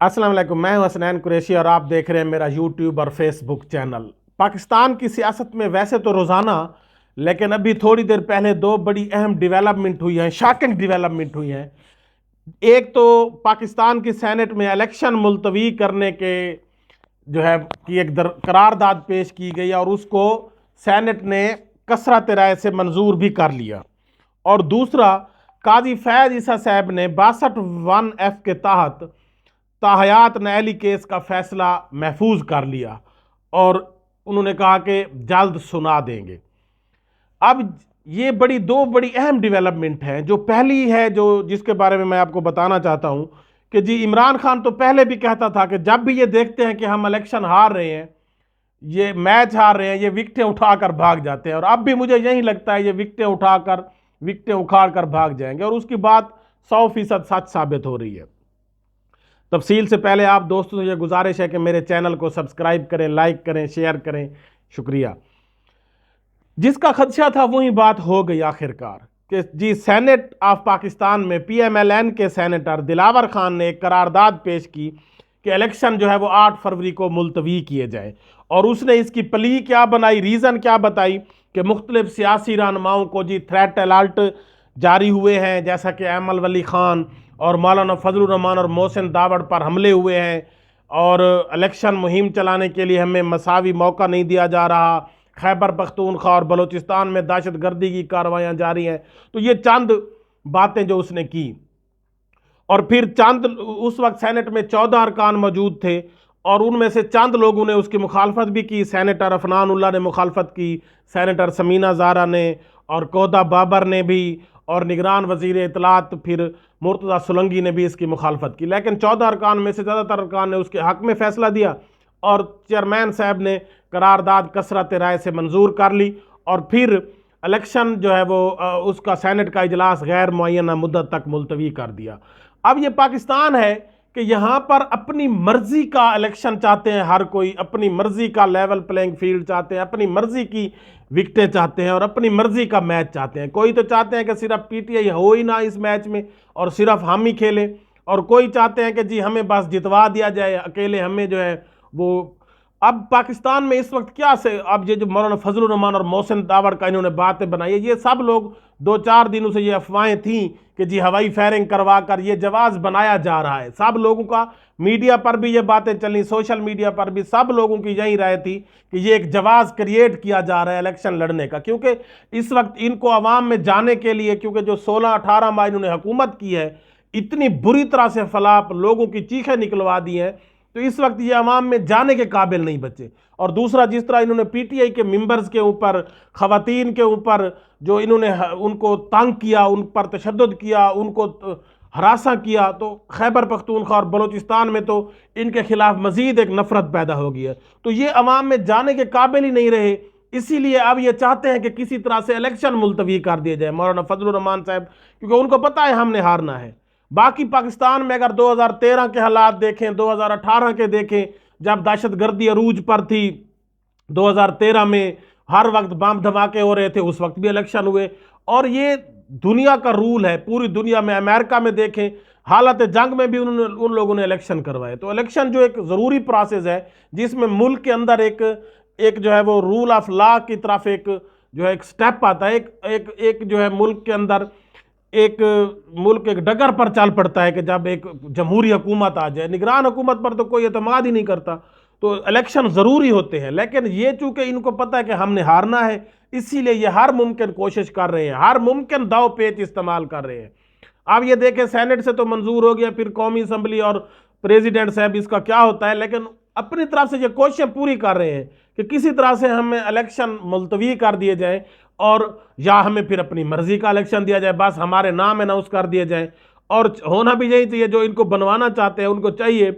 السلام علیکم، میں ہوں حسنین قریشی اور آپ دیکھ رہے ہیں میرا یوٹیوب اور فیس بک چینل۔ پاکستان کی سیاست میں ویسے تو روزانہ، لیکن ابھی تھوڑی دیر پہلے دو بڑی اہم ڈیولپمنٹ ہوئی ہیں، شاکنگ ڈیولپمنٹ ہوئی ہیں۔ ایک تو پاکستان کی سینٹ میں الیکشن ملتوی کرنے کے جو ہے کہ ایک قرارداد پیش کی گئی اور اس کو سینٹ نے کثرت رائے سے منظور بھی کر لیا، اور دوسرا قاضی فیض عیسیٰ صاحب نے 62(1)(f) کے تحت تاحیات نااہلی کیس کا فیصلہ محفوظ کر لیا اور انہوں نے کہا کہ جلد سنا دیں گے۔ اب یہ دو بڑی اہم ڈیولپمنٹ ہیں۔ جو پہلی ہے جس کے بارے میں آپ کو بتانا چاہتا ہوں کہ جی عمران خان تو پہلے بھی کہتا تھا کہ جب بھی یہ دیکھتے ہیں کہ ہم الیکشن ہار رہے ہیں، یہ میچ ہار رہے ہیں، یہ وکٹیں اٹھا کر بھاگ جاتے ہیں، اور اب بھی مجھے یہی لگتا ہے یہ وکٹیں اکھاڑ کر بھاگ جائیں گے، اور اس کی بات 100% سچ ثابت ہو رہی ہے۔ تفصیل سے پہلے آپ دوستوں سے یہ گزارش ہے کہ میرے چینل کو سبسکرائب کریں، لائک کریں، شیئر کریں، شکریہ۔ جس کا خدشہ تھا وہی بات ہو گئی آخرکار کہ جی سینٹ آف پاکستان میں پی ایم ایل این کے سینیٹر دلاور خان نے ایک قرارداد پیش کی کہ الیکشن جو ہے وہ 8 فروری کو ملتوی کیے جائے، اور اس نے اس کی پلی کیا بنائی، ریزن کیا بتائی کہ مختلف سیاسی رہنماؤں کو جی تھریٹ الرٹ جاری ہوئے ہیں، جیسا کہ ایمل ولی خان اور مولانا فضل الرحمان اور محسن داوڑ پر حملے ہوئے ہیں، اور الیکشن مہم چلانے کے لیے ہمیں مساوی موقع نہیں دیا جا رہا، خیبر پختونخوا اور بلوچستان میں دہشت گردی کی کارروائیاں جاری ہیں۔ تو یہ چند باتیں جو اس نے کی، اور پھر اس وقت سینٹ میں 14 ارکان موجود تھے، اور ان میں سے چند لوگوں نے اس کی مخالفت بھی کی۔ سینیٹر عفنان اللہ نے مخالفت کی، سینیٹر سمینہ زارا نے، اور کودا بابر نے بھی، اور نگران وزیر اطلاعات پھر مرتضی سولنگی نے بھی اس کی مخالفت کی، لیکن 14 ارکان میں سے زیادہ تر ارکان نے اس کے حق میں فیصلہ دیا، اور چیئرمین صاحب نے قرارداد کثرت رائے سے منظور کر لی، اور پھر الیکشن جو ہے وہ اس کا سینٹ کا اجلاس غیر معینہ مدت تک ملتوی کر دیا۔ اب یہ پاکستان ہے کہ یہاں پر اپنی مرضی کا الیکشن چاہتے ہیں، ہر کوئی اپنی مرضی کا لیول پلینگ فیلڈ چاہتے ہیں، اپنی مرضی کی وکٹیں چاہتے ہیں، اور اپنی مرضی کا میچ چاہتے ہیں۔ کوئی تو چاہتے ہیں کہ صرف پی ٹی آئی ہو ہی نہ اس میچ میں اور صرف ہم ہی کھیلیں، اور کوئی چاہتے ہیں کہ جی ہمیں بس جتوا دیا جائے، اکیلے ہمیں جو ہے وہ۔ اب پاکستان میں اس وقت اب یہ جو مولانا فضل الرحمان اور محسن داوڑ کا انہوں نے باتیں بنائی ہے، یہ سب لوگ 2-4 دنوں سے یہ افواہیں تھیں کہ جی ہوائی فائرنگ کروا کر یہ جواز بنایا جا رہا ہے۔ سب لوگوں کا میڈیا پر بھی یہ باتیں چلیں، سوشل میڈیا پر بھی سب لوگوں کی یہی رائے تھی کہ یہ ایک جواز کریٹ کیا جا رہا ہے الیکشن لڑنے کا، کیونکہ اس وقت ان کو عوام میں جانے کے لیے، کیونکہ جو 16-18 ماہ انہوں نے حکومت کی ہے، اتنی بری طرح سے فلاپ لوگوں کی چیخیں نکلوا دی ہیں، تو اس وقت یہ عوام میں جانے کے قابل نہیں بچے۔ اور دوسرا، جس طرح انہوں نے پی ٹی آئی کے ممبرز کے اوپر، خواتین کے اوپر جو انہوں نے ان کو تنگ کیا، ان پر تشدد کیا، ان کو ہراساں کیا، تو خیبر پختونخوا اور بلوچستان میں تو ان کے خلاف مزید ایک نفرت پیدا ہو گئی ہے، تو یہ عوام میں جانے کے قابل ہی نہیں رہے۔ اسی لیے اب یہ چاہتے ہیں کہ کسی طرح سے الیکشن ملتوی کر دیے جائے مولانا فضل الرحمان صاحب، کیونکہ ان کو پتہ ہے ہم نے ہارنا ہے۔ باقی پاکستان میں اگر 2013 کے حالات دیکھیں، 2018 کے دیکھیں، جب دہشت گردی عروج پر تھی، 2013 میں ہر وقت بم دھماکے ہو رہے تھے، اس وقت بھی الیکشن ہوئے، اور یہ دنیا کا رول ہے پوری دنیا میں۔ امریکہ میں دیکھیں، حالت جنگ میں بھی ان لوگوں نے الیکشن کروائے۔ تو الیکشن جو ایک ضروری پروسیس ہے، جس میں ملک کے اندر ایک جو ہے وہ رول آف لا کی طرف ایک جو ہے ایک سٹیپ آتا ہے، ایک جو ہے ملک کے اندر ایک ڈگر پر چل پڑتا ہے کہ جب ایک جمہوری حکومت آ جائے، نگران حکومت پر تو کوئی اعتماد ہی نہیں کرتا، تو الیکشن ضروری ہوتے ہیں۔ لیکن یہ چونکہ ان کو پتہ ہے کہ ہم نے ہارنا ہے، اسی لیے یہ ہر ممکن کوشش کر رہے ہیں، ہر ممکن داؤ پیچ استعمال کر رہے ہیں۔ اب یہ دیکھیں سینٹ سے تو منظور ہو گیا، پھر قومی اسمبلی اور پریزیڈنٹ صاحب اس کا کیا ہوتا ہے، لیکن اپنی طرف سے یہ کوششیں پوری کر رہے ہیں کہ کسی طرح سے ہمیں الیکشن ملتوی کر دیے جائیں، اور یا ہمیں پھر اپنی مرضی کا الیکشن دیا جائے، بس ہمارے نام اناؤنس کر دیے جائیں۔ اور ہونا بھی یہی چاہیے، جو ان کو بنوانا چاہتے ہیں ان کو چاہیے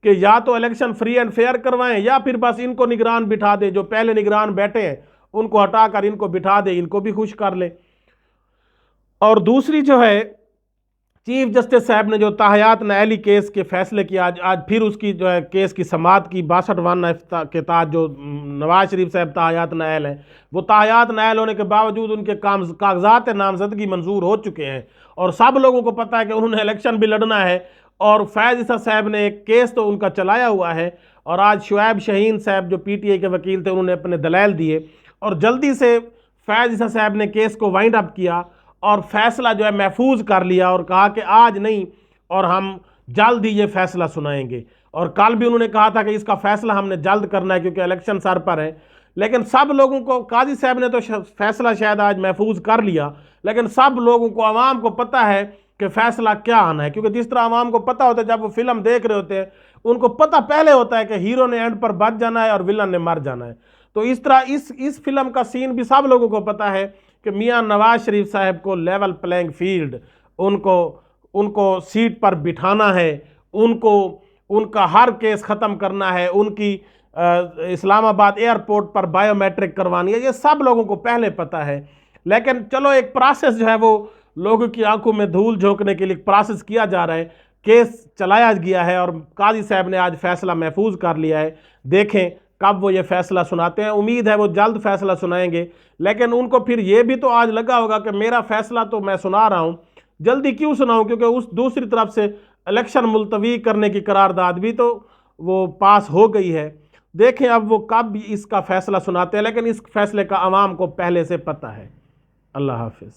کہ یا تو الیکشن فری اینڈ فیئر کروائیں، یا پھر بس ان کو نگران بٹھا دیں، جو پہلے نگران بیٹھے ہیں ان کو ہٹا کر ان کو بٹھا دیں، ان کو بھی خوش کر لیں۔ اور دوسری جو ہے، چیف جسٹس صاحب نے جو تاحیات نااہلی کیس کے فیصلے کیا، آج پھر اس کی جو ہے کیس کی سماعت کی 62(1)(f) کے تحت، جو نواز شریف صاحب تاحیات نااہل ہیں، وہ تاحیات نااہل ہونے کے باوجود ان کے کاغذات نامزدگی منظور ہو چکے ہیں، اور سب لوگوں کو پتہ ہے کہ انہوں نے الیکشن بھی لڑنا ہے، اور فیض عیسیٰ صاحب نے ایک کیس تو ان کا چلایا ہوا ہے، اور آج شعیب شاہین صاحب جو پی ٹی آئی کے وکیل تھے انہوں نے اپنے دلائل دیے، اور جلدی سے فیض عیسیٰ صاحب نے کیس کو وائنڈ اپ کیا اور فیصلہ جو ہے محفوظ کر لیا، اور کہا کہ آج نہیں اور ہم جلد ہی یہ فیصلہ سنائیں گے، اور کل بھی انہوں نے کہا تھا کہ اس کا فیصلہ ہم نے جلد کرنا ہے کیونکہ الیکشن سر پر ہے۔ لیکن سب لوگوں کو، قاضی صاحب نے تو فیصلہ شاید آج محفوظ کر لیا، لیکن سب لوگوں کو، عوام کو پتہ ہے کہ فیصلہ کیا آنا ہے، کیونکہ جس طرح عوام کو پتہ ہوتا ہے جب وہ فلم دیکھ رہے ہوتے ہیں ان کو پتہ پہلے ہوتا ہے کہ ہیرو نے اینڈ پر بچ جانا ہے اور ولن نے مر جانا ہے۔ تو اس طرح اس فلم کا سین بھی سب لوگوں کو پتہ ہے کہ میاں نواز شریف صاحب کو لیول پلینگ فیلڈ، ان کو سیٹ پر بٹھانا ہے، ان کا ہر کیس ختم کرنا ہے، ان کی اسلام آباد ایئرپورٹ پر بائیو میٹرک کروانی ہے، یہ سب لوگوں کو پہلے پتہ ہے۔ لیکن چلو ایک پروسیس جو ہے وہ لوگوں کی آنکھوں میں دھول جھونکنے کے لیے پروسیس کیا جا رہا ہے، کیس چلایا گیا ہے اور قاضی صاحب نے آج فیصلہ محفوظ کر لیا ہے۔ دیکھیں کب وہ یہ فیصلہ سناتے ہیں، امید ہے وہ جلد فیصلہ سنائیں گے، لیکن ان کو پھر یہ بھی تو آج لگا ہوگا کہ میرا فیصلہ تو میں سنا رہا ہوں، جلدی کیوں سناؤں، کیونکہ اس دوسری طرف سے الیکشن ملتوی کرنے کی قرارداد بھی تو وہ پاس ہو گئی ہے۔ دیکھیں اب وہ کب اس کا فیصلہ سناتے ہیں، لیکن اس فیصلے کا عوام کو پہلے سے پتہ ہے۔ اللہ حافظ۔